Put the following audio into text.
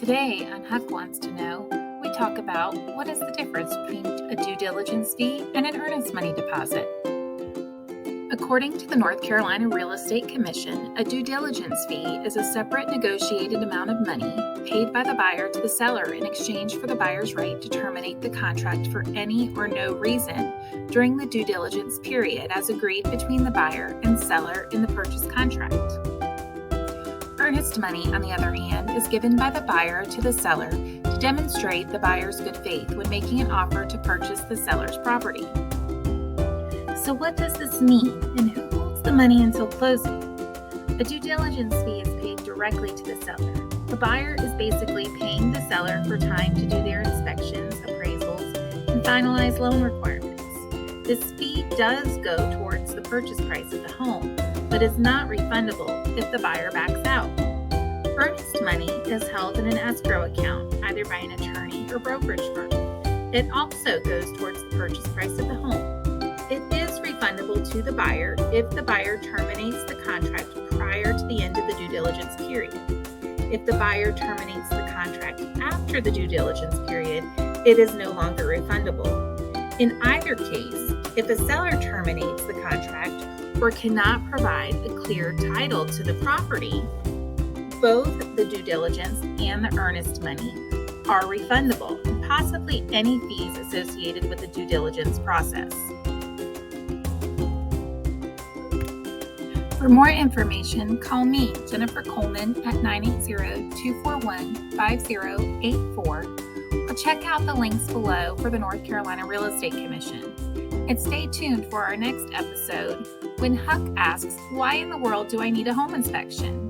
Today on Huck Wants to Know, we talk about what is the difference between a due diligence fee and an earnest money deposit. According to the North Carolina Real Estate Commission, a due diligence fee is a separate negotiated amount of money paid by the buyer to the seller in exchange for the buyer's right to terminate the contract for any or no reason during the due diligence period as agreed between the buyer and seller in the purchase contract. Earnest money, on the other hand, is given by the buyer to the seller to demonstrate the buyer's good faith when making an offer to purchase the seller's property. So what does this mean, and who holds the money until closing? A due diligence fee is paid directly to the seller. The buyer is basically paying the seller for time to do their inspections, appraisals, and finalize loan requirements. This fee does go towards the purchase price of the home, but is not refundable if the buyer backs out. Earnest money is held in an escrow account, either by an attorney or brokerage firm. It also goes towards the purchase price of the home. It is refundable to the buyer if the buyer terminates the contract prior to the end of the due diligence period. If the buyer terminates the contract after the due diligence period, it is no longer refundable. In either case, if a seller terminates the contract or cannot provide a clear title to the property, both the due diligence and the earnest money are refundable, and possibly any fees associated with the due diligence process. For more information, call me, Jennifer Coleman, at 980-241-5084, or check out the links below for the North Carolina Real Estate Commission. And stay tuned for our next episode when Huck asks, why in the world do I need a home inspection?